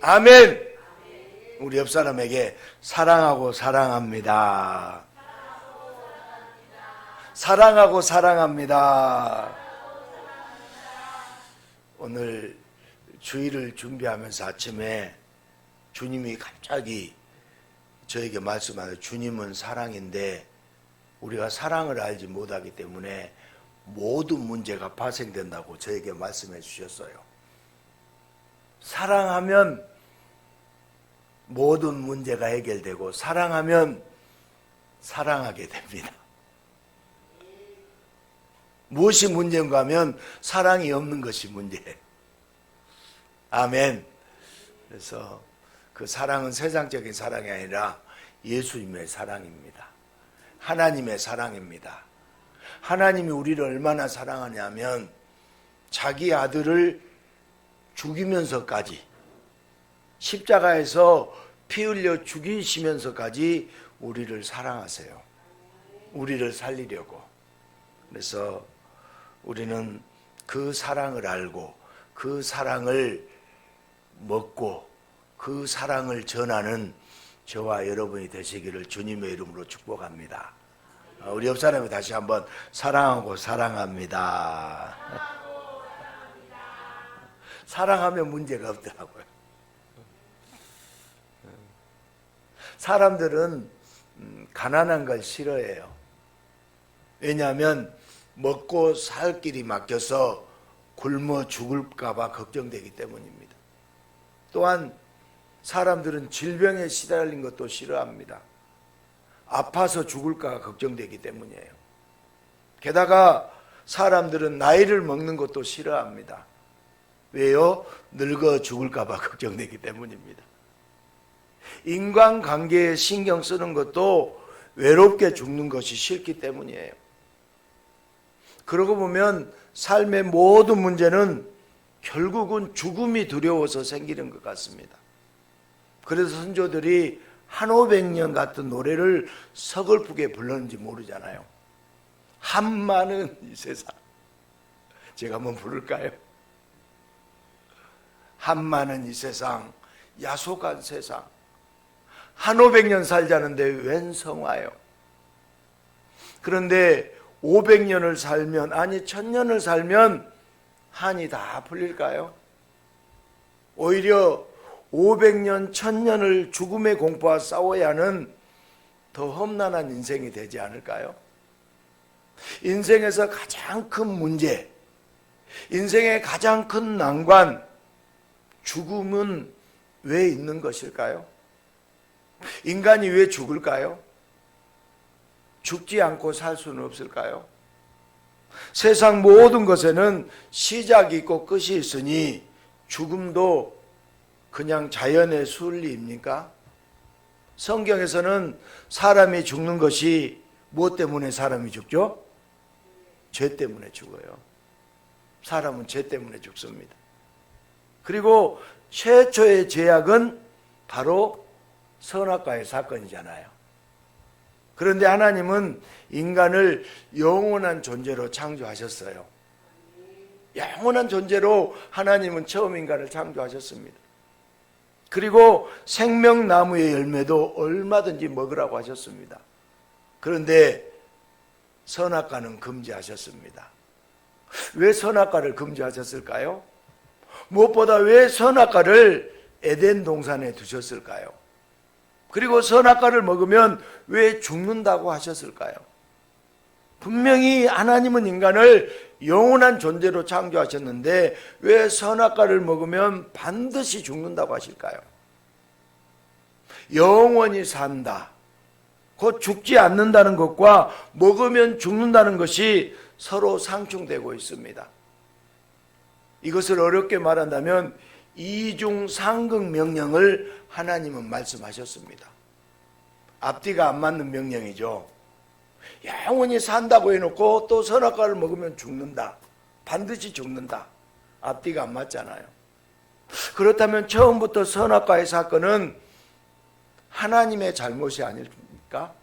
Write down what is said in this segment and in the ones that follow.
아멘. 우리 옆 사람에게 사랑하고 사랑합니다. 사랑하고 사랑합니다. 오늘 주일을 준비하면서 아침에 주님이 갑자기 저에게 말씀하는, 주님은 사랑인데 우리가 사랑을 알지 못하기 때문에 모든 문제가 발생된다고 저에게 말씀해 주셨어요. 사랑하면 모든 문제가 해결되고 사랑하면 사랑하게 됩니다. 무엇이 문제인가 하면 사랑이 없는 것이 문제예요. 아멘. 그래서 그 사랑은 세상적인 사랑이 아니라 예수님의 사랑입니다. 하나님의 사랑입니다. 하나님이 우리를 얼마나 사랑하냐면 자기 아들을 죽이면서까지, 십자가에서 피 흘려 죽이시면서까지 우리를 사랑하세요. 우리를 살리려고. 그래서 우리는 그 사랑을 알고 그 사랑을 먹고 그 사랑을 전하는 저와 여러분이 되시기를 주님의 이름으로 축복합니다. 우리 옆 사람이 다시 한번 사랑하고 사랑합니다. 사랑하면 문제가 없더라고요. 사람들은 가난한 걸 싫어해요. 왜냐하면 먹고 살 길이 막혀서 굶어 죽을까 봐 걱정되기 때문입니다. 또한 사람들은 질병에 시달린 것도 싫어합니다. 아파서 죽을까 걱정되기 때문이에요. 게다가 사람들은 나이를 먹는 것도 싫어합니다. 왜요? 늙어 죽을까 봐 걱정되기 때문입니다. 인간관계에 신경 쓰는 것도 외롭게 죽는 것이 싫기 때문이에요. 그러고 보면 삶의 모든 문제는 결국은 죽음이 두려워서 생기는 것 같습니다. 그래서 선조들이 한 500년 같은 노래를 서글프게 불렀는지 모르잖아요. 한많은 이 세상. 제가 한번 부를까요? 한많은 이 세상, 야속한 세상. 한 500년 살자는데 웬 성화요? 그런데 500년을 살면, 아니 1000년을 살면 한이 다 풀릴까요? 오히려 500년, 1000년을 죽음의 공포와 싸워야 하는 더 험난한 인생이 되지 않을까요? 인생에서 가장 큰 문제, 인생의 가장 큰 난관, 죽음은 왜 있는 것일까요? 인간이 왜 죽을까요? 죽지 않고 살 수는 없을까요? 세상 모든 것에는 시작이 있고 끝이 있으니 죽음도 그냥 자연의 순리입니까? 성경에서는 사람이 죽는 것이 무엇 때문에 사람이 죽죠? 죄 때문에 죽어요. 사람은 죄 때문에 죽습니다. 그리고 최초의 죄악은 바로 선악과의 사건이잖아요. 그런데 하나님은 인간을 영원한 존재로 창조하셨어요. 영원한 존재로 하나님은 처음 인간을 창조하셨습니다. 그리고 생명나무의 열매도 얼마든지 먹으라고 하셨습니다. 그런데 선악과는 금지하셨습니다. 왜 선악과를 금지하셨을까요? 무엇보다 왜 선악과를 에덴 동산에 두셨을까요? 그리고 선악과를 먹으면 왜 죽는다고 하셨을까요? 분명히 하나님은 인간을 영원한 존재로 창조하셨는데 왜 선악과를 먹으면 반드시 죽는다고 하실까요? 영원히 산다, 곧 죽지 않는다는 것과 먹으면 죽는다는 것이 서로 상충되고 있습니다. 이것을 어렵게 말한다면 이중상극 명령을 하나님은 말씀하셨습니다. 앞뒤가 안 맞는 명령이죠. 영원히 산다고 해놓고 또 선악과를 먹으면 죽는다, 반드시 죽는다. 앞뒤가 안 맞잖아요. 그렇다면 처음부터 선악과의 사건은 하나님의 잘못이 아닙니까?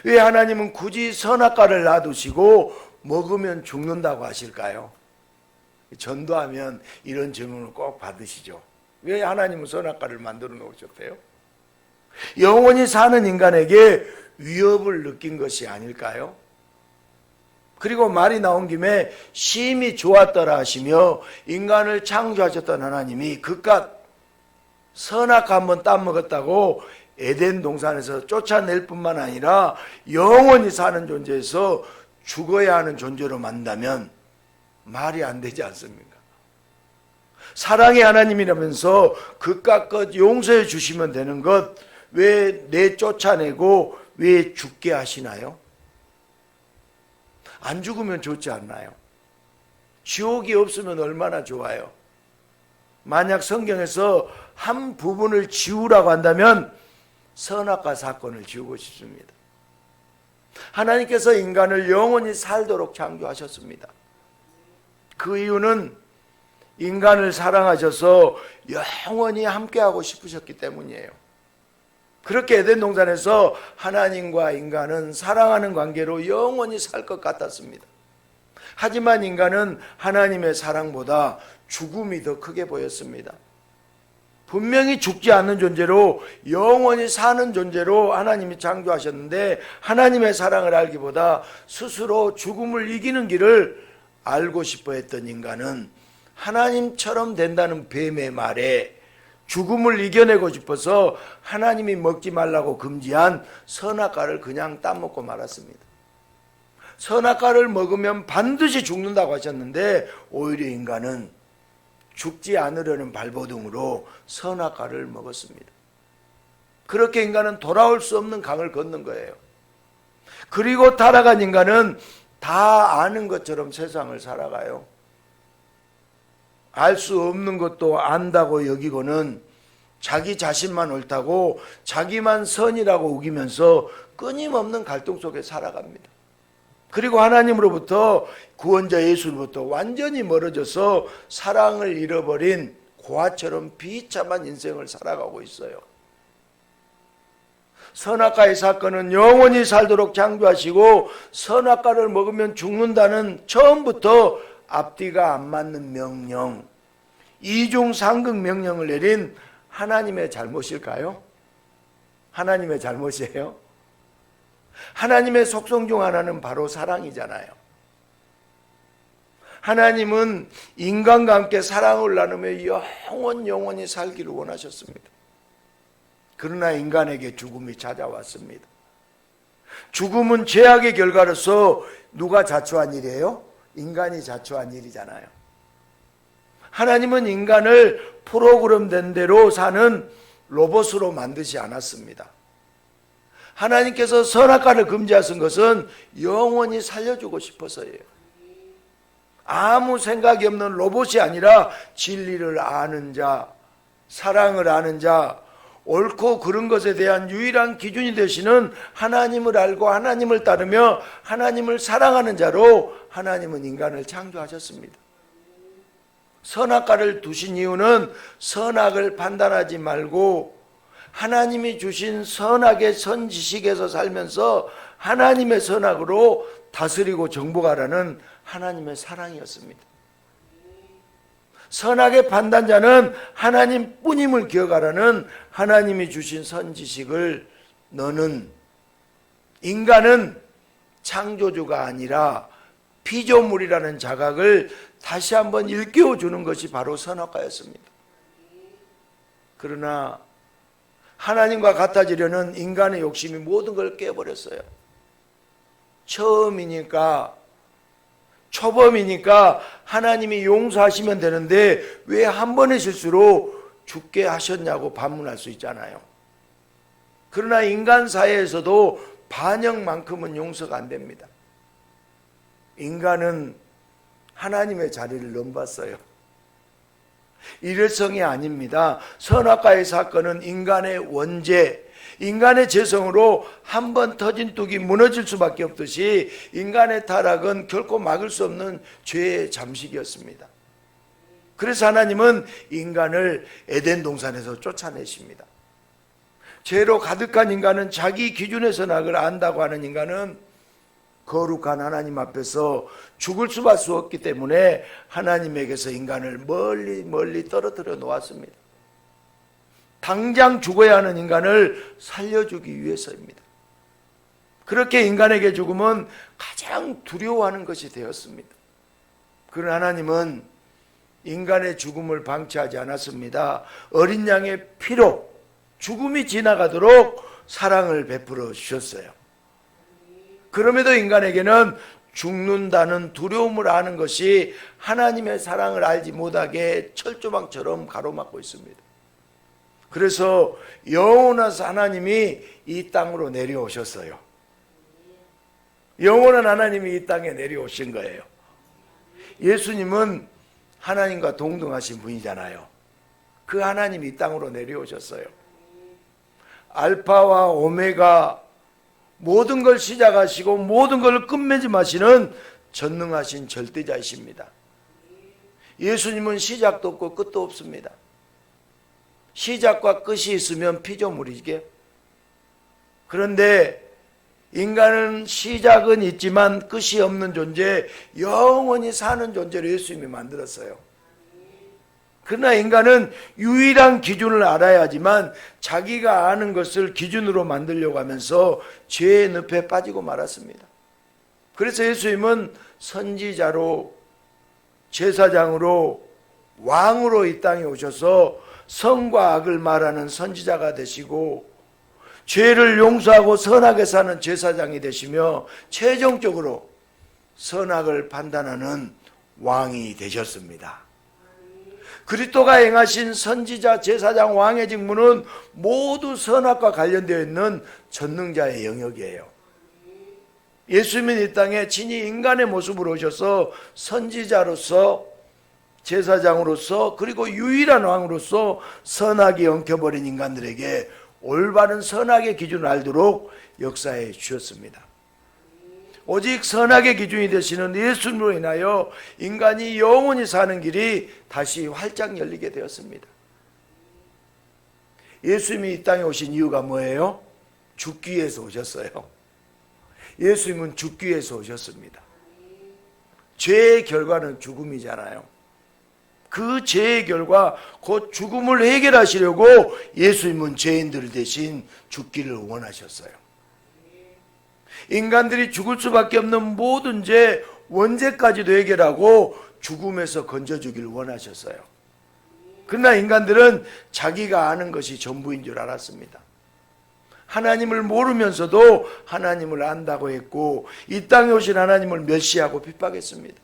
왜 하나님은 굳이 선악과를 놔두시고 먹으면 죽는다고 하실까요? 전도하면 이런 질문을 꼭 받으시죠. 왜 하나님은 선악과를 만들어 놓으셨대요? 영원히 사는 인간에게 위협을 느낀 것이 아닐까요? 그리고 말이 나온 김에 심히 좋았더라 하시며 인간을 창조하셨던 하나님이 그깟 선악과 한번 따먹었다고 에덴 동산에서 쫓아낼 뿐만 아니라 영원히 사는 존재에서 죽어야 하는 존재로 만든다면 말이 안 되지 않습니까? 사랑의 하나님이라면서 그깟 것 용서해 주시면 되는 것 왜 내쫓아내고 왜 죽게 하시나요? 안 죽으면 좋지 않나요? 지옥이 없으면 얼마나 좋아요. 만약 성경에서 한 부분을 지우라고 한다면 선악과 사건을 지우고 싶습니다. 하나님께서 인간을 영원히 살도록 창조하셨습니다. 그 이유는 인간을 사랑하셔서 영원히 함께하고 싶으셨기 때문이에요. 그렇게 에덴 동산에서 하나님과 인간은 사랑하는 관계로 영원히 살 것 같았습니다. 하지만 인간은 하나님의 사랑보다 죽음이 더 크게 보였습니다. 분명히 죽지 않는 존재로 영원히 사는 존재로 하나님이 창조하셨는데 하나님의 사랑을 알기보다 스스로 죽음을 이기는 길을 알고 싶어 했던 인간은 하나님처럼 된다는 뱀의 말에 죽음을 이겨내고 싶어서 하나님이 먹지 말라고 금지한 선악과를 그냥 따먹고 말았습니다. 선악과를 먹으면 반드시 죽는다고 하셨는데 오히려 인간은 죽지 않으려는 발버둥으로 선악과를 먹었습니다. 그렇게 인간은 돌아올 수 없는 강을 걷는 거예요. 그리고 타락한 인간은 다 아는 것처럼 세상을 살아가요. 알 수 없는 것도 안다고 여기고는 자기 자신만 옳다고 자기만 선이라고 우기면서 끊임없는 갈등 속에 살아갑니다. 그리고 하나님으로부터 구원자 예수로부터 완전히 멀어져서 사랑을 잃어버린 고아처럼 비참한 인생을 살아가고 있어요. 선악과의 사건은 영원히 살도록 창조하시고 선악과를 먹으면 죽는다는 처음부터 앞뒤가 안 맞는 명령, 이중상극 명령을 내린 하나님의 잘못일까요? 하나님의 잘못이에요? 하나님의 속성 중 하나는 바로 사랑이잖아요. 하나님은 인간과 함께 사랑을 나누며 영원히 살기를 원하셨습니다. 그러나 인간에게 죽음이 찾아왔습니다. 죽음은 죄악의 결과로서 누가 자초한 일이에요? 인간이 자초한 일이잖아요. 하나님은 인간을 프로그램된 대로 사는 로봇으로 만드지 않았습니다. 하나님께서 선악과를 금지하신 것은 영원히 살려주고 싶어서예요. 아무 생각이 없는 로봇이 아니라 진리를 아는 자, 사랑을 아는 자, 옳고 그른 것에 대한 유일한 기준이 되시는 하나님을 알고 하나님을 따르며 하나님을 사랑하는 자로 하나님은 인간을 창조하셨습니다. 선악과를 두신 이유는 선악을 판단하지 말고 하나님이 주신 선악의 선지식에서 살면서 하나님의 선악으로 다스리고 정복하라는 하나님의 사랑이었습니다. 선악의 판단자는 하나님뿐임을 기억하라는 하나님이 주신 선지식을 너는 인간은 창조주가 아니라 피조물이라는 자각을 다시 한번 일깨워주는 것이 바로 선악과였습니다. 그러나 하나님과 같아지려는 인간의 욕심이 모든 걸 깨버렸어요. 처음이니까 초범이니까 하나님이 용서하시면 되는데 왜 한 번의 실수로 죽게 하셨냐고 반문할 수 있잖아요. 그러나 인간 사회에서도 반역만큼은 용서가 안 됩니다. 인간은 하나님의 자리를 넘봤어요. 일회성이 아닙니다. 선악과의 사건은 인간의 원죄, 인간의 죄성으로 한 번 터진 뚝이 무너질 수밖에 없듯이 인간의 타락은 결코 막을 수 없는 죄의 잠식이었습니다. 그래서 하나님은 인간을 에덴 동산에서 쫓아내십니다. 죄로 가득한 인간은 자기 기준의 선악을 안다고 하는 인간은 거룩한 하나님 앞에서 죽을 수밖에 없기 때문에 하나님에게서 인간을 멀리 떨어뜨려 놓았습니다. 당장 죽어야 하는 인간을 살려주기 위해서입니다. 그렇게 인간에게 죽음은 가장 두려워하는 것이 되었습니다. 그러나 하나님은 인간의 죽음을 방치하지 않았습니다. 어린 양의 피로 죽음이 지나가도록 사랑을 베풀어 주셨어요. 그럼에도 인간에게는 죽는다는 두려움을 아는 것이 하나님의 사랑을 알지 못하게 철조망처럼 가로막고 있습니다. 그래서 영원하사 하나님이 이 땅으로 내려오셨어요. 영원한 하나님이 이 땅에 내려오신 거예요. 예수님은 하나님과 동등하신 분이잖아요. 그 하나님이 이 땅으로 내려오셨어요. 알파와 오메가, 모든 걸 시작하시고 모든 걸 끝맺음하시는 전능하신 절대자이십니다. 예수님은 시작도 없고 끝도 없습니다. 시작과 끝이 있으면 피조물이게. 그런데 인간은 시작은 있지만 끝이 없는 존재, 영원히 사는 존재로 예수님이 만들었어요. 그러나 인간은 유일한 기준을 알아야 하지만 자기가 아는 것을 기준으로 만들려고 하면서 죄의 늪에 빠지고 말았습니다. 그래서 예수님은 선지자로, 제사장으로, 왕으로 이 땅에 오셔서 선과 악을 말하는 선지자가 되시고 죄를 용서하고 선하게 사는 제사장이 되시며 최종적으로 선악을 판단하는 왕이 되셨습니다. 그리스도가 행하신 선지자, 제사장, 왕의 직무는 모두 선악과 관련되어 있는 전능자의 영역이에요. 예수님은 이 땅에 친히 인간의 모습으로 오셔서 선지자로서, 제사장으로서, 그리고 유일한 왕으로서 선악이 엉켜버린 인간들에게 올바른 선악의 기준을 알도록 역사해 주셨습니다. 오직 선악의 기준이 되시는 예수님으로 인하여 인간이 영원히 사는 길이 다시 활짝 열리게 되었습니다. 예수님이 이 땅에 오신 이유가 뭐예요? 죽기 위해서 오셨어요. 예수님은 죽기 위해서 오셨습니다. 죄의 결과는 죽음이잖아요. 그 죄의 결과 곧 죽음을 해결하시려고 예수님은 죄인들 대신 죽기를 원하셨어요. 인간들이 죽을 수밖에 없는 모든 죄, 원죄까지도 해결하고 죽음에서 건져주기를 원하셨어요. 그러나 인간들은 자기가 아는 것이 전부인 줄 알았습니다. 하나님을 모르면서도 하나님을 안다고 했고 이 땅에 오신 하나님을 멸시하고 핍박했습니다.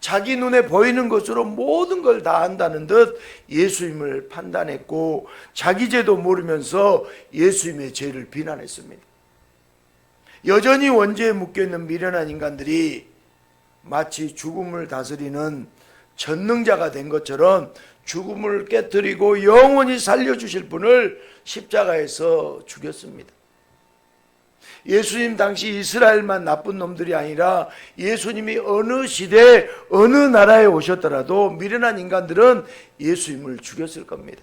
자기 눈에 보이는 것으로 모든 걸 다 안다는 듯 예수님을 판단했고 자기 죄도 모르면서 예수님의 죄를 비난했습니다. 여전히 원죄에 묶여있는 미련한 인간들이 마치 죽음을 다스리는 전능자가 된 것처럼 죽음을 깨뜨리고 영원히 살려주실 분을 십자가에서 죽였습니다. 예수님 당시 이스라엘만 나쁜 놈들이 아니라 예수님이 어느 시대 어느 나라에 오셨더라도 미련한 인간들은 예수님을 죽였을 겁니다.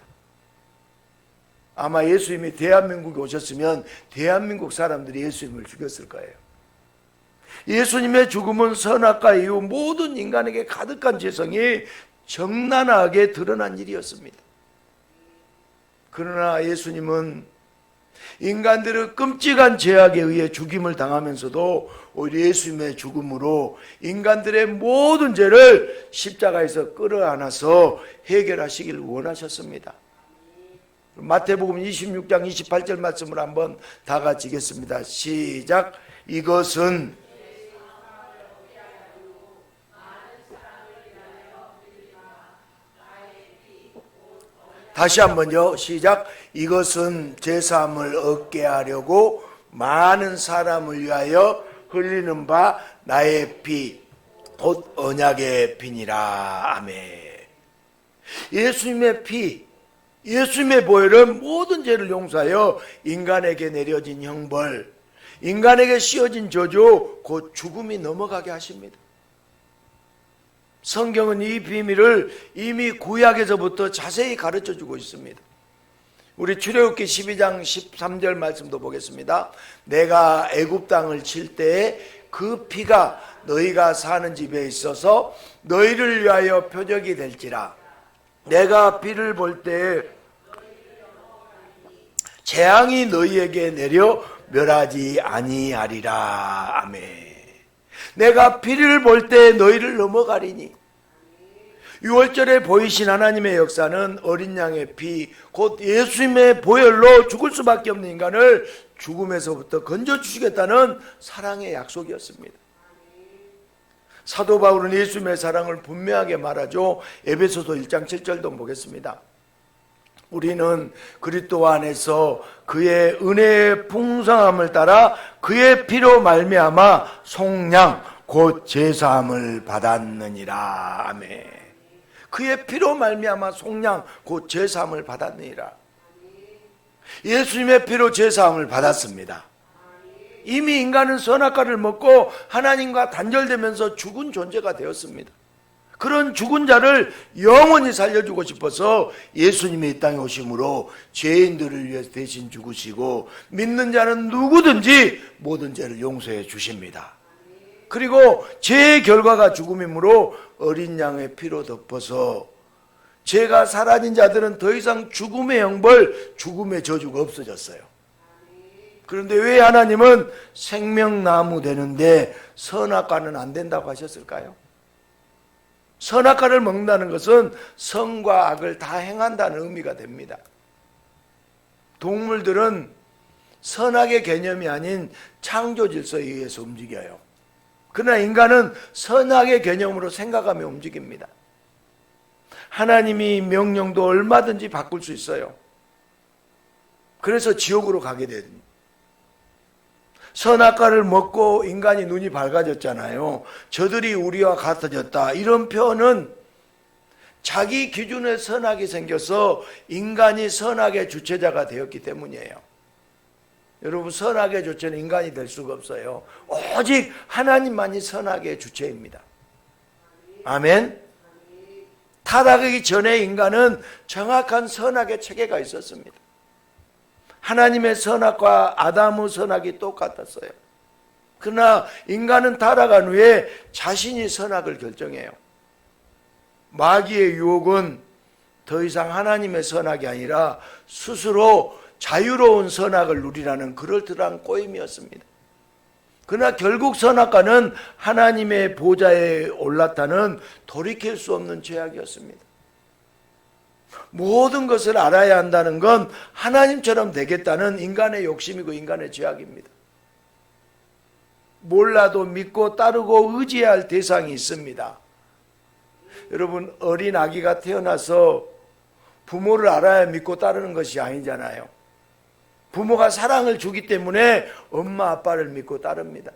아마 예수님이 대한민국에 오셨으면 대한민국 사람들이 예수님을 죽였을 거예요. 예수님의 죽음은 선악과 이후 모든 인간에게 가득한 죄성이 적나라하게 드러난 일이었습니다. 그러나 예수님은 인간들의 끔찍한 죄악에 의해 죽임을 당하면서도 오히려 예수님의 죽음으로 인간들의 모든 죄를 십자가에서 끌어안아서 해결하시기를 원하셨습니다. 마태복음 26장 28절 말씀을 한번 다 같이 읽겠습니다. 시작. 이것은 다시 한번요. 시작. 이것은 제사함을 얻게 하려고 많은 사람을 위하여 흘리는 바 나의 피, 곧 언약의 피니라. 아멘. 예수님의 피, 예수님의 보혈은 모든 죄를 용서하여 인간에게 내려진 형벌, 인간에게 씌워진 저주, 곧 죽음이 넘어가게 하십니다. 성경은 이 비밀을 이미 구약에서부터 자세히 가르쳐주고 있습니다. 우리 출애굽기 12장 13절 말씀도 보겠습니다. 내가 애굽 땅을 칠 때에 그 피가 너희가 사는 집에 있어서 너희를 위하여 표적이 될지라. 내가 피를 볼 때에 재앙이 너희에게 내려 멸하지 아니하리라. 아멘. 내가 피를 볼 때 너희를 넘어가리니. 6월절에 보이신 하나님의 역사는 어린 양의 피, 곧 예수님의 보혈로 죽을 수밖에 없는 인간을 죽음에서부터 건져주시겠다는 사랑의 약속이었습니다. 사도 바울은 예수님의 사랑을 분명하게 말하죠. 에베소서 1장 7절도 보겠습니다. 우리는 그리스도 안에서 그의 은혜의 풍성함을 따라 그의 피로 말미암아 속량 곧 제사함을 받았느니라. 아멘. 그의 피로 말미암아 속량 곧 제사함을 받았느니라. 예수님의 피로 제사함을 받았습니다. 이미 인간은 선악과를 먹고 하나님과 단절되면서 죽은 존재가 되었습니다. 그런 죽은 자를 영원히 살려주고 싶어서 예수님이 이 땅에 오심으로 죄인들을 위해서 대신 죽으시고 믿는 자는 누구든지 모든 죄를 용서해 주십니다. 그리고 죄의 결과가 죽음이므로 어린 양의 피로 덮어서 죄가 사라진 자들은 더 이상 죽음의 형벌, 죽음의 저주가 없어졌어요. 그런데 왜 하나님은 생명나무 되는데 선악과는 안 된다고 하셨을까요? 선악과를 먹는다는 것은 선과 악을 다 행한다는 의미가 됩니다. 동물들은 선악의 개념이 아닌 창조 질서에 의해서 움직여요. 그러나 인간은 선악의 개념으로 생각하며 움직입니다. 하나님이 명령도 얼마든지 바꿀 수 있어요. 그래서 지옥으로 가게 됩니다. 선악과를 먹고 인간이 눈이 밝아졌잖아요. 저들이 우리와 같아졌다. 이런 표현은 자기 기준에 선악이 생겨서 인간이 선악의 주체자가 되었기 때문이에요. 여러분, 선악의 주체는 인간이 될 수가 없어요. 오직 하나님만이 선악의 주체입니다. 아멘. 타락하기 전에 인간은 정확한 선악의 체계가 있었습니다. 하나님의 선악과 아담의 선악이 똑같았어요. 그러나 인간은 타락한 후에 자신이 선악을 결정해요. 마귀의 유혹은 더 이상 하나님의 선악이 아니라 스스로 자유로운 선악을 누리라는 그럴듯한 꼬임이었습니다. 그러나 결국 선악과는 하나님의 보좌에 올라타는 돌이킬 수 없는 죄악이었습니다. 모든 것을 알아야 한다는 건 하나님처럼 되겠다는 인간의 욕심이고 인간의 죄악입니다. 몰라도 믿고 따르고 의지해야 할 대상이 있습니다. 여러분, 어린 아기가 태어나서 부모를 알아야 믿고 따르는 것이 아니잖아요. 부모가 사랑을 주기 때문에 엄마 아빠를 믿고 따릅니다.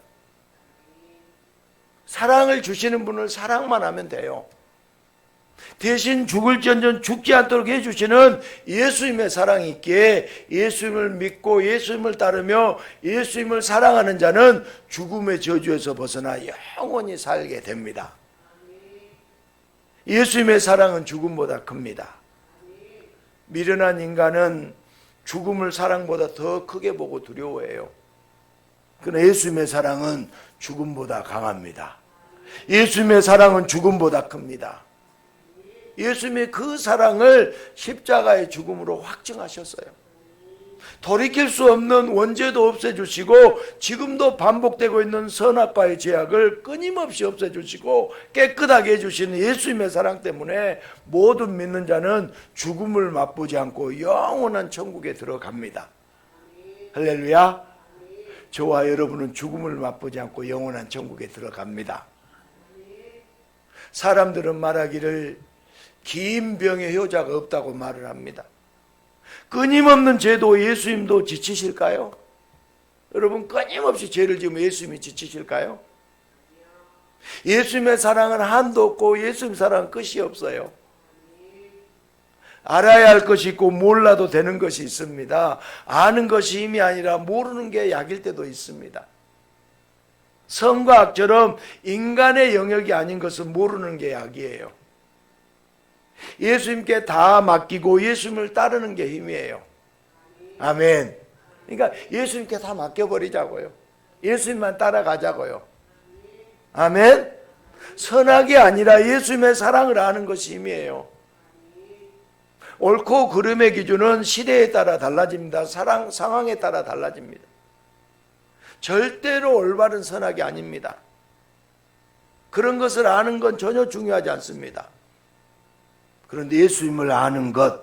사랑을 주시는 분을 사랑만 하면 돼요. 대신 죽을지언정 죽지 않도록 해주시는 예수님의 사랑이 있기에 예수님을 믿고 예수님을 따르며 예수님을 사랑하는 자는 죽음의 저주에서 벗어나 영원히 살게 됩니다. 예수님의 사랑은 죽음보다 큽니다. 미련한 인간은 죽음을 사랑보다 더 크게 보고 두려워해요. 그러나 예수님의 사랑은 죽음보다 강합니다. 예수님의 사랑은 죽음보다 큽니다. 예수님이 그 사랑을 십자가의 죽음으로 확증하셨어요. 돌이킬 수 없는 원죄도 없애주시고 지금도 반복되고 있는 선악과의 죄악을 끊임없이 없애주시고 깨끗하게 해주시는 예수님의 사랑 때문에 모든 믿는 자는 죽음을 맛보지 않고 영원한 천국에 들어갑니다. 할렐루야. 저와 여러분은 죽음을 맛보지 않고 영원한 천국에 들어갑니다. 사람들은 말하기를 긴 병의 효자가 없다고 말을 합니다. 끊임없는 죄도 예수님도 지치실까요? 여러분, 끊임없이 죄를 지으면 예수님이 지치실까요? 예수님의 사랑은 한도 없고 예수님 사랑은 끝이 없어요. 알아야 할 것이 있고 몰라도 되는 것이 있습니다. 아는 것이 힘이 아니라 모르는 게 약일 때도 있습니다. 선과 악처럼 인간의 영역이 아닌 것은 모르는 게 약이에요. 예수님께 다 맡기고 예수님을 따르는 게 힘이에요. 아멘. 그러니까 예수님께 다 맡겨버리자고요. 예수님만 따라가자고요. 아멘. 선악이 아니라 예수님의 사랑을 아는 것이 힘이에요. 옳고 그름의 기준은 시대에 따라 달라집니다. 상황에 따라 달라집니다. 절대로 올바른 선악이 아닙니다. 그런 것을 아는 건 전혀 중요하지 않습니다. 그런데 예수님을 아는 것,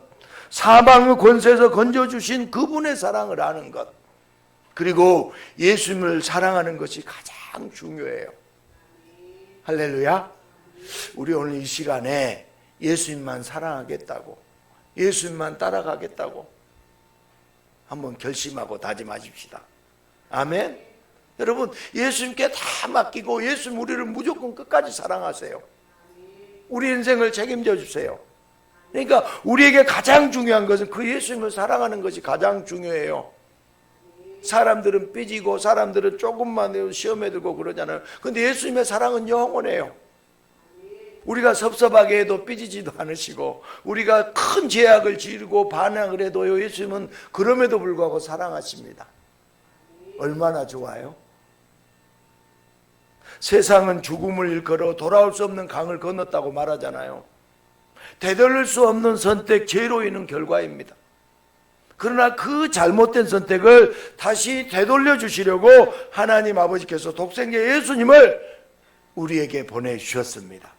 사망의 권세에서 건져주신 그분의 사랑을 아는 것, 그리고 예수님을 사랑하는 것이 가장 중요해요. 할렐루야. 우리 오늘 이 시간에 예수님만 사랑하겠다고, 예수님만 따라가겠다고 한번 결심하고 다짐하십시다. 아멘. 여러분, 예수님께 다 맡기고 예수님 우리를 무조건 끝까지 사랑하세요. 우리 인생을 책임져 주세요. 그러니까 우리에게 가장 중요한 것은 그 예수님을 사랑하는 것이 가장 중요해요. 사람들은 삐지고 사람들은 조금만 시험에 들고 그러잖아요. 근데 예수님의 사랑은 영원해요. 우리가 섭섭하게 해도 삐지지도 않으시고, 우리가 큰 죄악을 지르고 반항을 해도요, 예수님은 그럼에도 불구하고 사랑하십니다. 얼마나 좋아요? 세상은 죽음을 일컬어 돌아올 수 없는 강을 건넜다고 말하잖아요. 되돌릴 수 없는 선택, 죄로 인한 결과입니다. 그러나 그 잘못된 선택을 다시 되돌려 주시려고 하나님 아버지께서 독생자 예수님을 우리에게 보내주셨습니다.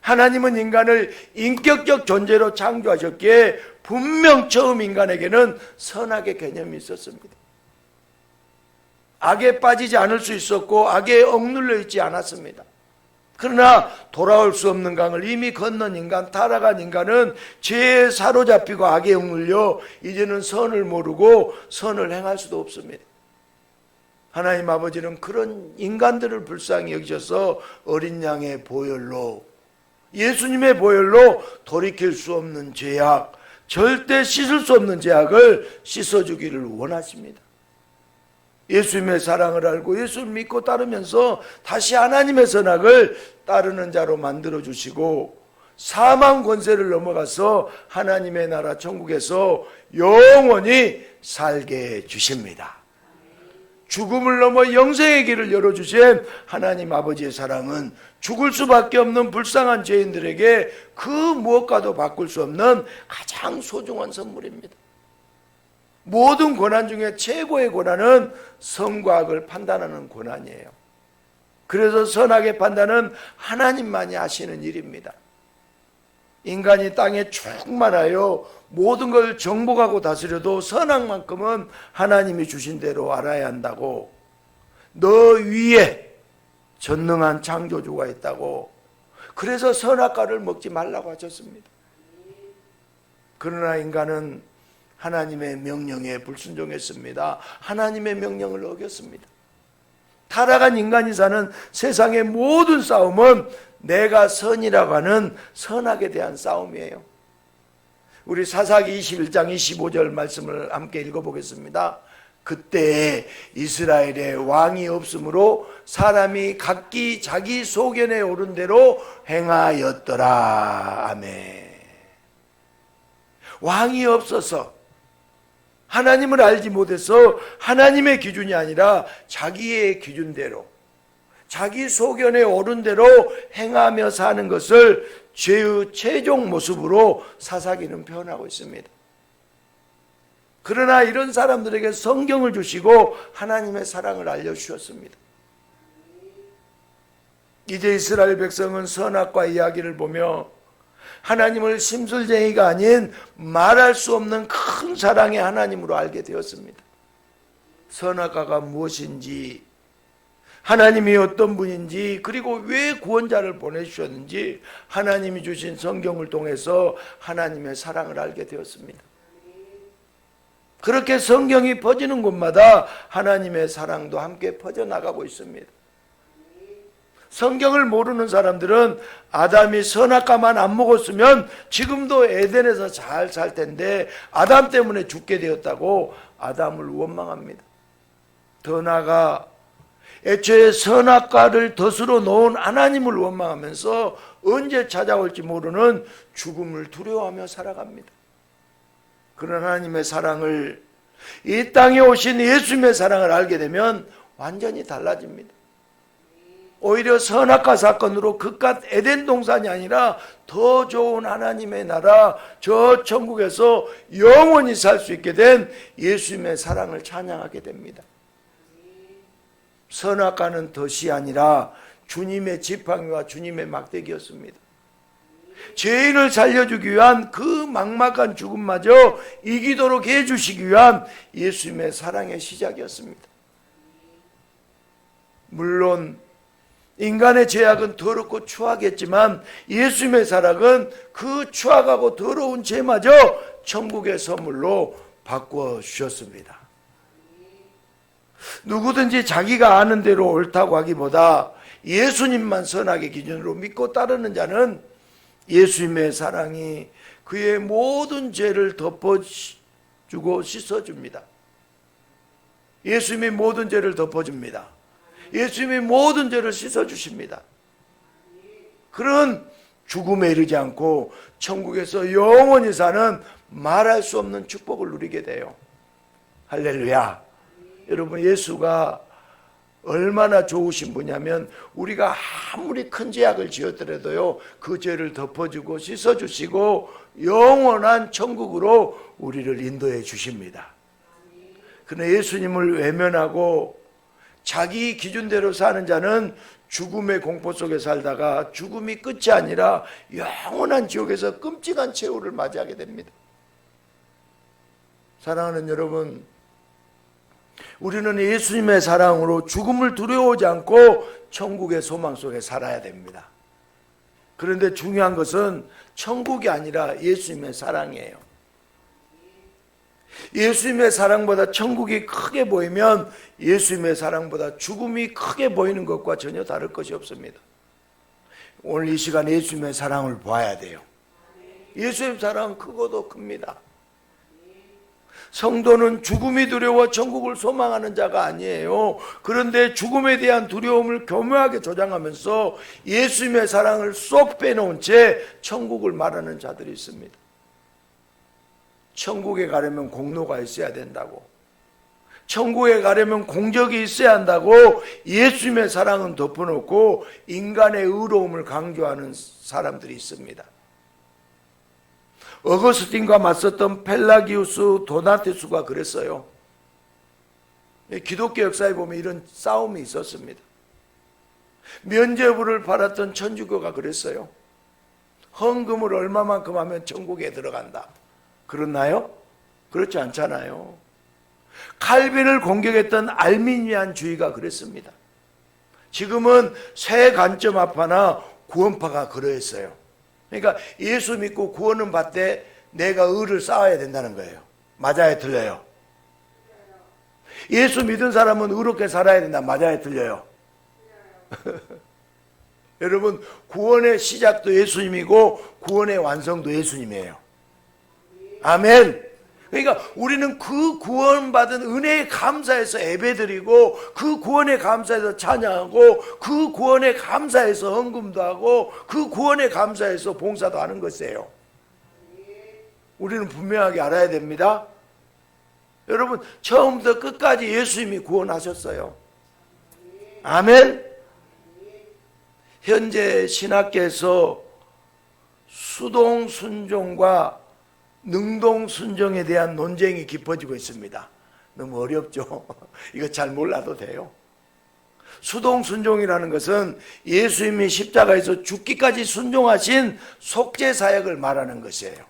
하나님은 인간을 인격적 존재로 창조하셨기에 분명 처음 인간에게는 선악의 개념이 있었습니다. 악에 빠지지 않을 수 있었고 악에 억눌려 있지 않았습니다. 그러나 돌아올 수 없는 강을 이미 건넌 인간, 타락한 인간은 죄에 사로잡히고 악에 억눌려 이제는 선을 모르고 선을 행할 수도 없습니다. 하나님 아버지는 그런 인간들을 불쌍히 여기셔서 어린 양의 보혈로, 예수님의 보혈로 돌이킬 수 없는 죄악, 절대 씻을 수 없는 죄악을 씻어주기를 원하십니다. 예수님의 사랑을 알고 예수를 믿고 따르면서 다시 하나님의 선악을 따르는 자로 만들어주시고 사망 권세를 넘어가서 하나님의 나라 천국에서 영원히 살게 해주십니다. 죽음을 넘어 영생의 길을 열어주신 하나님 아버지의 사랑은 죽을 수밖에 없는 불쌍한 죄인들에게 그 무엇과도 바꿀 수 없는 가장 소중한 선물입니다. 모든 고난 중에 최고의 고난은 선과 악을 판단하는 고난이에요. 그래서 선악의 판단은 하나님만이 하시는 일입니다. 인간이 땅에 충만하여 모든 걸 정복하고 다스려도 선악만큼은 하나님이 주신 대로 알아야 한다고, 너 위에 전능한 창조주가 있다고, 그래서 선악과를 먹지 말라고 하셨습니다. 그러나 인간은 하나님의 명령에 불순종했습니다. 하나님의 명령을 어겼습니다. 타락한 인간이 사는 세상의 모든 싸움은 내가 선이라고 하는 선악에 대한 싸움이에요. 우리 사사기 21장 25절 말씀을 함께 읽어보겠습니다. 그때 이스라엘에 왕이 없으므로 사람이 각기 자기 소견에 오른 대로 행하였더라. 아멘. 왕이 없어서 하나님을 알지 못해서 하나님의 기준이 아니라 자기의 기준대로, 자기 소견에 오른 대로 행하며 사는 것을 죄의 최종 모습으로 사사기는 표현하고 있습니다. 그러나 이런 사람들에게 성경을 주시고 하나님의 사랑을 알려주셨습니다. 이제 이스라엘 백성은 선악과 이야기를 보며 하나님을 심술쟁이가 아닌 말할 수 없는 큰 사랑의 하나님으로 알게 되었습니다. 선악과가 무엇인지, 하나님이 어떤 분인지, 그리고 왜 구원자를 보내주셨는지 하나님이 주신 성경을 통해서 하나님의 사랑을 알게 되었습니다. 그렇게 성경이 퍼지는 곳마다 하나님의 사랑도 함께 퍼져나가고 있습니다. 성경을 모르는 사람들은 아담이 선악과만 안 먹었으면 지금도 에덴에서 잘 살 텐데 아담 때문에 죽게 되었다고 아담을 원망합니다. 더 나아가 애초에 선악과를 덫으로 놓은 하나님을 원망하면서 언제 찾아올지 모르는 죽음을 두려워하며 살아갑니다. 그런 하나님의 사랑을, 이 땅에 오신 예수님의 사랑을 알게 되면 완전히 달라집니다. 오히려 선악과 사건으로 그깟 에덴 동산이 아니라 더 좋은 하나님의 나라, 저 천국에서 영원히 살 수 있게 된 예수님의 사랑을 찬양하게 됩니다. 선악과는 덫이 아니라 주님의 지팡이와 주님의 막대기였습니다. 죄인을 살려주기 위한 그 막막한 죽음마저 이기도록 해주시기 위한 예수님의 사랑의 시작이었습니다. 물론 인간의 죄악은 더럽고 추하겠지만 예수님의 사랑은 그 추악하고 더러운 죄마저 천국의 선물로 바꾸어 주셨습니다. 누구든지 자기가 아는 대로 옳다고 하기보다 예수님만 선악의 기준으로 믿고 따르는 자는 예수님의 사랑이 그의 모든 죄를 덮어주고 씻어줍니다. 예수님이 모든 죄를 덮어줍니다. 예수님이 모든 죄를 씻어주십니다. 그런 죽음에 이르지 않고 천국에서 영원히 사는 말할 수 없는 축복을 누리게 돼요. 할렐루야. 여러분, 예수가 얼마나 좋으신 분이냐면 우리가 아무리 큰 죄악을 지었더라도요 그 죄를 덮어주고 씻어주시고 영원한 천국으로 우리를 인도해 주십니다. 그러나 예수님을 외면하고 자기 기준대로 사는 자는 죽음의 공포 속에 살다가 죽음이 끝이 아니라 영원한 지옥에서 끔찍한 최후를 맞이하게 됩니다. 사랑하는 여러분, 우리는 예수님의 사랑으로 죽음을 두려워하지 않고 천국의 소망 속에 살아야 됩니다. 그런데 중요한 것은 천국이 아니라 예수님의 사랑이에요. 예수님의 사랑보다 천국이 크게 보이면 예수님의 사랑보다 죽음이 크게 보이는 것과 전혀 다를 것이 없습니다. 오늘 이 시간에 예수님의 사랑을 봐야 돼요. 예수님의 사랑은 크고도 큽니다. 성도는 죽음이 두려워 천국을 소망하는 자가 아니에요. 그런데 죽음에 대한 두려움을 교묘하게 조장하면서 예수님의 사랑을 쏙 빼놓은 채 천국을 말하는 자들이 있습니다. 천국에 가려면 공로가 있어야 된다고, 천국에 가려면 공적이 있어야 한다고 예수님의 사랑은 덮어놓고 인간의 의로움을 강조하는 사람들이 있습니다. 어거스틴과 맞섰던 펠라기우스 도나티우스가 그랬어요. 기독교 역사에 보면 이런 싸움이 있었습니다. 면죄부를 받았던 천주교가 그랬어요. 헌금을 얼마만큼 하면 천국에 들어간다. 그렇나요? 그렇지 않잖아요. 칼빈을 공격했던 알미니안주의가 그랬습니다. 지금은 새 관점 앞하나 구원파가 그러했어요. 그러니까 예수 믿고 구원은 받되 내가 의를 쌓아야 된다는 거예요. 맞아요, 틀려요? 예수 믿은 사람은 의롭게 살아야 된다. 맞아요, 틀려요? 여러분, 구원의 시작도 예수님이고 구원의 완성도 예수님이에요. 아멘. 그러니까 우리는 그 구원받은 은혜에 감사해서 예배드리고 그 구원에 감사해서 찬양하고 그 구원에 감사해서 헌금도 하고 그 구원에 감사해서 봉사도 하는 것이에요. 우리는 분명하게 알아야 됩니다. 여러분, 처음부터 끝까지 예수님이 구원하셨어요. 아멘. 현재 신학계에서 수동 순종과 능동 순종에 대한 논쟁이 깊어지고 있습니다. 너무 어렵죠? 이거 잘 몰라도 돼요. 수동 순종이라는 것은 예수님이 십자가에서 죽기까지 순종하신 속죄 사역을 말하는 것이에요.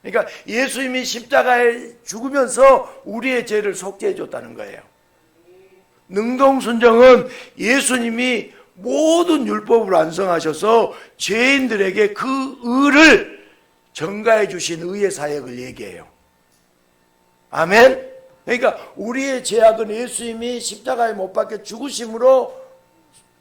그러니까 예수님이 십자가에 죽으면서 우리의 죄를 속죄해 줬다는 거예요. 능동 순종은 예수님이 모든 율법을 완성하셔서 죄인들에게 그 의를 전가해 주신 의의 사역을 얘기해요. 아멘. 그러니까 우리의 죄악은 예수님이 십자가에 못 박혀 죽으심으로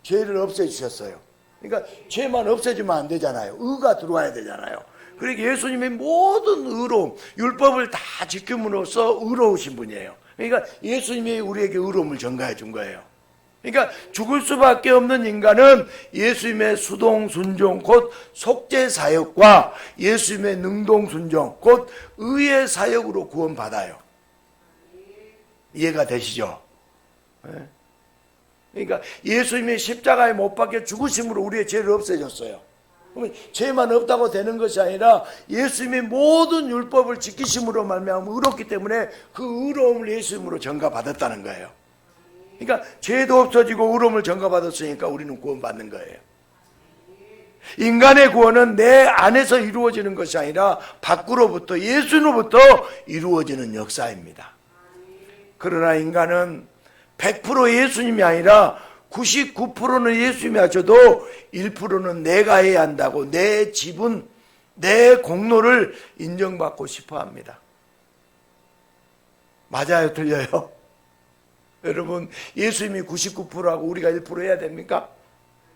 죄를 없애주셨어요. 그러니까 죄만 없애주면 안 되잖아요. 의가 들어와야 되잖아요. 그러니까 예수님이 모든 의로움, 율법을 다 지킴으로써 의로우신 분이에요. 그러니까 예수님이 우리에게 의로움을 전가해 준 거예요. 그러니까 죽을 수밖에 없는 인간은 예수님의 수동 순종 곧 속죄 사역과 예수님의 능동 순종 곧 의의 사역으로 구원받아요. 이해가 되시죠? 네. 그러니까 예수님이 십자가에 못 박혀 죽으심으로 우리의 죄를 없애줬어요. 그러면 죄만 없다고 되는 것이 아니라 예수님이 모든 율법을 지키심으로 말미암아 의롭기 때문에 그 의로움을 예수님으로 전가받았다는 거예요. 그러니까 죄도 없어지고 의로움을 전가받았으니까 우리는 구원받는 거예요. 인간의 구원은 내 안에서 이루어지는 것이 아니라 밖으로부터 예수님으로부터 이루어지는 역사입니다. 그러나 인간은 100% 예수님이 아니라 99%는 예수님이 하셔도 1%는 내가 해야 한다고 내 지분, 내 공로를 인정받고 싶어 합니다. 맞아요? 틀려요? 여러분, 예수님이 99%하고 우리가 1% 해야 됩니까?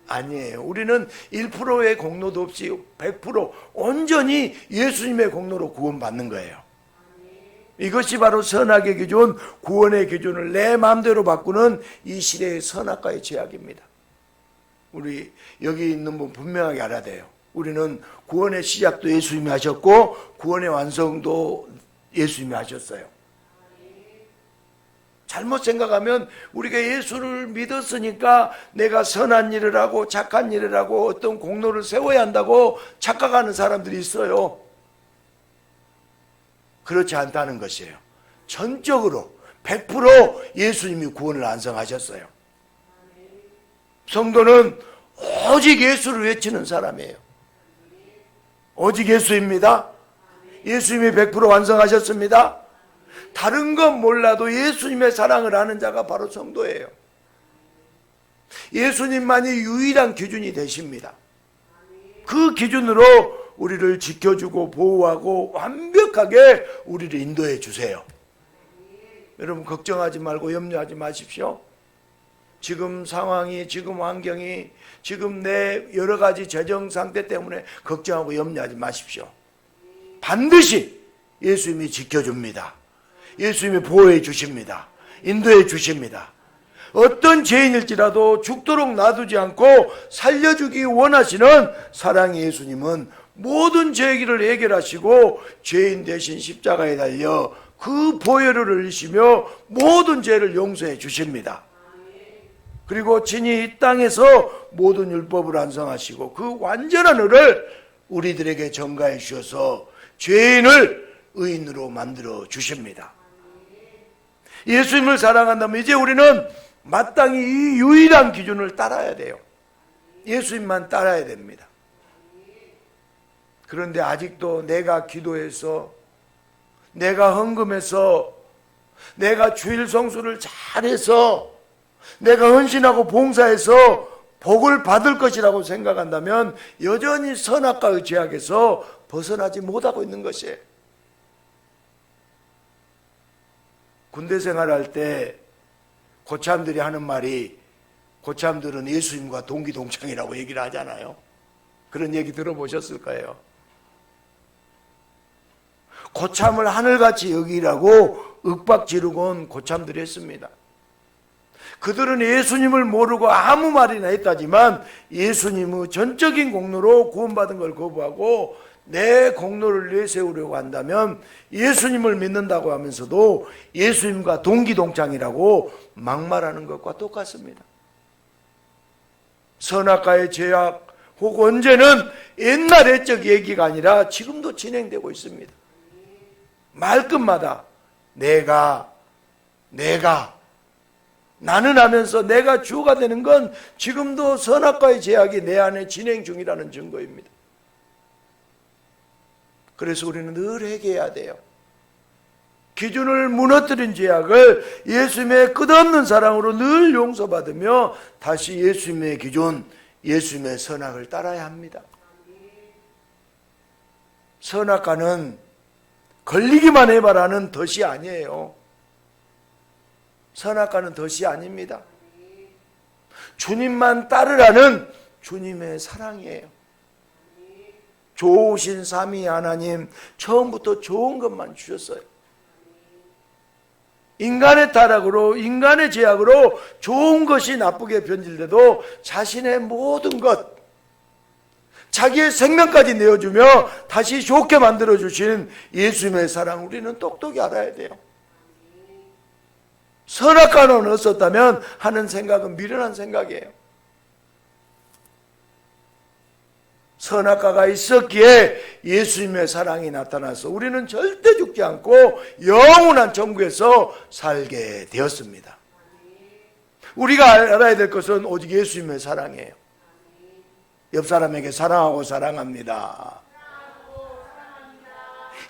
아니에요. 우리는 1%의 공로도 없이 100% 온전히 예수님의 공로로 구원받는 거예요. 이것이 바로 선악의 기준, 구원의 기준을 내 마음대로 바꾸는 이 시대의 선악과의 죄악입니다. 우리 여기 있는 분 분명하게 알아야 돼요. 우리는 구원의 시작도 예수님이 하셨고 구원의 완성도 예수님이 하셨어요. 잘못 생각하면 우리가 예수를 믿었으니까 내가 선한 일을 하고 착한 일을 하고 어떤 공로를 세워야 한다고 착각하는 사람들이 있어요. 그렇지 않다는 것이에요. 전적으로 100% 예수님이 구원을 완성하셨어요. 성도는 오직 예수를 외치는 사람이에요. 오직 예수입니다. 예수님이 100% 완성하셨습니다. 다른 건 몰라도 예수님의 사랑을 아는 자가 바로 성도예요. 예수님만이 유일한 기준이 되십니다. 그 기준으로 우리를 지켜주고 보호하고 완벽하게 우리를 인도해 주세요. 여러분 걱정하지 말고 염려하지 마십시오. 지금 상황이, 지금 환경이, 지금 내 여러 가지 재정 상태 때문에 걱정하고 염려하지 마십시오. 반드시 예수님이 지켜줍니다. 예수님이 보호해 주십니다. 인도해 주십니다. 어떤 죄인일지라도 죽도록 놔두지 않고 살려주기 원하시는 사랑의 예수님은 모든 죄기를 해결하시고 죄인 대신 십자가에 달려 그 보혈을 흘리시며 모든 죄를 용서해 주십니다. 그리고 친히 이 땅에서 모든 율법을 완성하시고 그 완전한 의를 우리들에게 전가해 주셔서 죄인을 의인으로 만들어 주십니다. 예수님을 사랑한다면 이제 우리는 마땅히 이 유일한 기준을 따라야 돼요. 예수님만 따라야 됩니다. 그런데 아직도 내가 기도해서, 내가 헌금해서, 내가 주일 성수를 잘해서, 내가 헌신하고 봉사해서 복을 받을 것이라고 생각한다면 여전히 선악과의 죄악에서 벗어나지 못하고 있는 것이에요. 군대 생활할 때 고참들이 하는 말이, 고참들은 예수님과 동기동창이라고 얘기를 하잖아요. 그런 얘기 들어보셨을 거예요. 고참을 하늘같이 여기라고 윽박 지르고 온 고참들이 했습니다. 그들은 예수님을 모르고 아무 말이나 했다지만 예수님의 전적인 공로로 구원받은 걸 거부하고 내 공로를 내세우려고 한다면 예수님을 믿는다고 하면서도 예수님과 동기동창이라고 막말하는 것과 똑같습니다. 선악과의 죄악 혹 언제는 옛날 옛적 얘기가 아니라 지금도 진행되고 있습니다. 말끝마다 나는 하면서 내가 주가 되는 건 지금도 선악과의 죄악이 내 안에 진행 중이라는 증거입니다. 그래서 우리는 늘 회개해야 돼요. 기준을 무너뜨린 죄악을 예수님의 끝없는 사랑으로 늘 용서받으며 다시 예수님의 기준, 예수님의 선악을 따라야 합니다. 선악과는 걸리기만 해봐라는 덫이 아니에요. 선악과는 덫이 아닙니다. 주님만 따르라는 주님의 사랑이에요. 좋으신 삼위 하나님, 처음부터 좋은 것만 주셨어요. 인간의 타락으로, 인간의 죄악으로 좋은 것이 나쁘게 변질돼도 자신의 모든 것, 자기의 생명까지 내어주며 다시 좋게 만들어주신 예수님의 사랑, 우리는 똑똑히 알아야 돼요. 선악과는 없었다면 하는 생각은 미련한 생각이에요. 선악과가 있었기에 예수님의 사랑이 나타나서 우리는 절대 죽지 않고 영원한 천국에서 살게 되었습니다. 우리가 알아야 될 것은 오직 예수님의 사랑이에요. 옆 사람에게 사랑하고 사랑합니다.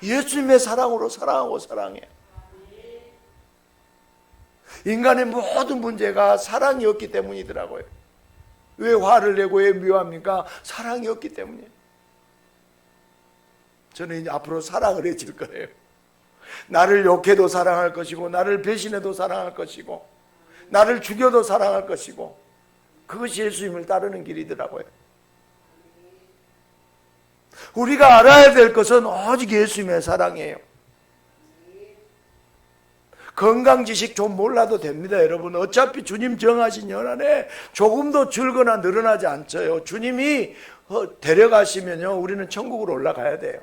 예수님의 사랑으로 사랑하고 사랑해요. 인간의 모든 문제가 사랑이 없기 때문이더라고요. 왜 화를 내고 왜 미워합니까? 사랑이 없기 때문이에요. 저는 이제 앞으로 사랑을 해질 거예요. 나를 욕해도 사랑할 것이고, 나를 배신해도 사랑할 것이고, 나를 죽여도 사랑할 것이고, 그것이 예수님을 따르는 길이더라고요. 우리가 알아야 될 것은 오직 예수님의 사랑이에요. 건강 지식 좀 몰라도 됩니다, 여러분. 어차피 주님 정하신 연한에 조금도 줄거나 늘어나지 않죠. 주님이 데려가시면요, 우리는 천국으로 올라가야 돼요.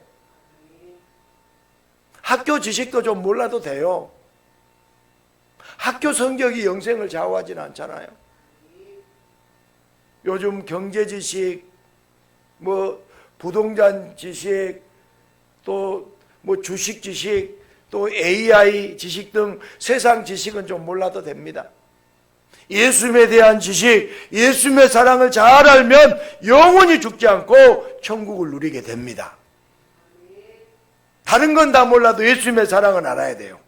학교 지식도 좀 몰라도 돼요. 학교 성적이 영생을 좌우하지는 않잖아요. 요즘 경제 지식, 부동산 지식, 또 주식 지식, 또 AI 지식 등 세상 지식은 좀 몰라도 됩니다. 예수님에 대한 지식, 예수님의 사랑을 잘 알면 영원히 죽지 않고 천국을 누리게 됩니다. 다른 건 다 몰라도 예수님의 사랑은 알아야 돼요.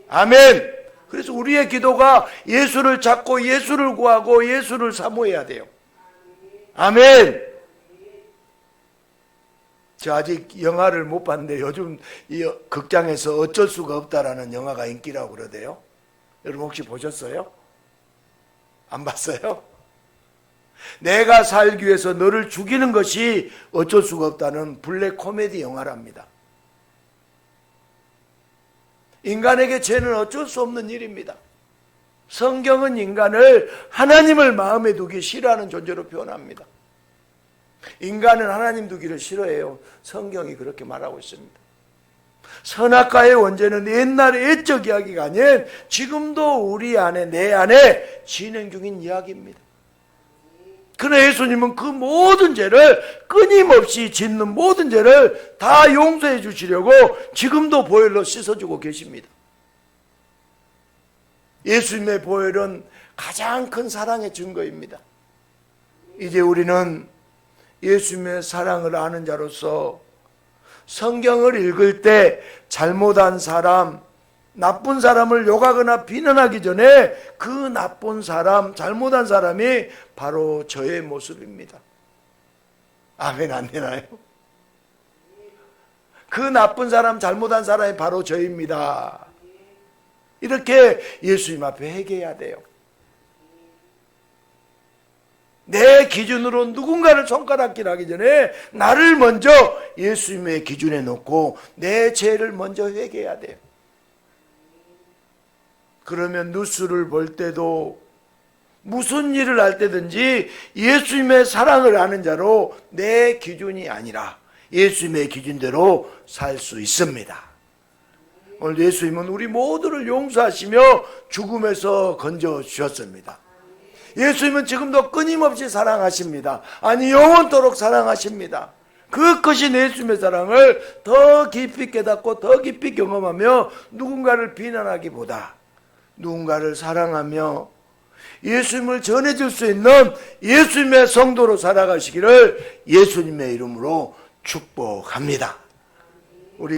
아멘. 그래서 우리의 기도가 예수를 찾고 예수를 구하고 예수를 사모해야 돼요. 아멘. 저 아직 영화를 못 봤는데 요즘 이 극장에서 어쩔 수가 없다라는 영화가 인기라고 그러대요. 여러분 혹시 보셨어요? 안 봤어요? 내가 살기 위해서 너를 죽이는 것이 어쩔 수가 없다는 블랙 코미디 영화랍니다. 인간에게 죄는 어쩔 수 없는 일입니다. 성경은 인간을 하나님을 마음에 두기 싫어하는 존재로 표현합니다. 인간은 하나님 두기를 싫어해요. 성경이 그렇게 말하고 있습니다. 선악과의 원죄는 옛날의 옛적 이야기가 아닌 지금도 우리 안에, 내 안에 진행 중인 이야기입니다. 그러나 예수님은 그 모든 죄를 끊임없이 짓는 모든 죄를 다 용서해 주시려고 지금도 보혈로 씻어주고 계십니다. 예수님의 보혈은 가장 큰 사랑의 증거입니다. 이제 우리는 예수님의 사랑을 아는 자로서 성경을 읽을 때 잘못한 사람, 나쁜 사람을 욕하거나 비난하기 전에 그 나쁜 사람, 잘못한 사람이 바로 저의 모습입니다. 아멘 안 되나요? 그 나쁜 사람, 잘못한 사람이 바로 저입니다. 이렇게 예수님 앞에 회개해야 돼요. 내 기준으로 누군가를 손가락질 하기 전에 나를 먼저 예수님의 기준에 놓고 내 죄를 먼저 회개해야 돼요. 그러면 뉴스를 볼 때도 무슨 일을 할 때든지 예수님의 사랑을 아는 자로 내 기준이 아니라 예수님의 기준대로 살 수 있습니다. 오늘 예수님은 우리 모두를 용서하시며 죽음에서 건져주셨습니다. 예수님은 지금도 끊임없이 사랑하십니다. 아니 영원토록 사랑하십니다. 그 크신 예수님의 사랑을 더 깊이 깨닫고 더 깊이 경험하며 누군가를 비난하기보다 누군가를 사랑하며 예수님을 전해줄 수 있는 예수님의 성도로 살아가시기를 예수님의 이름으로 축복합니다.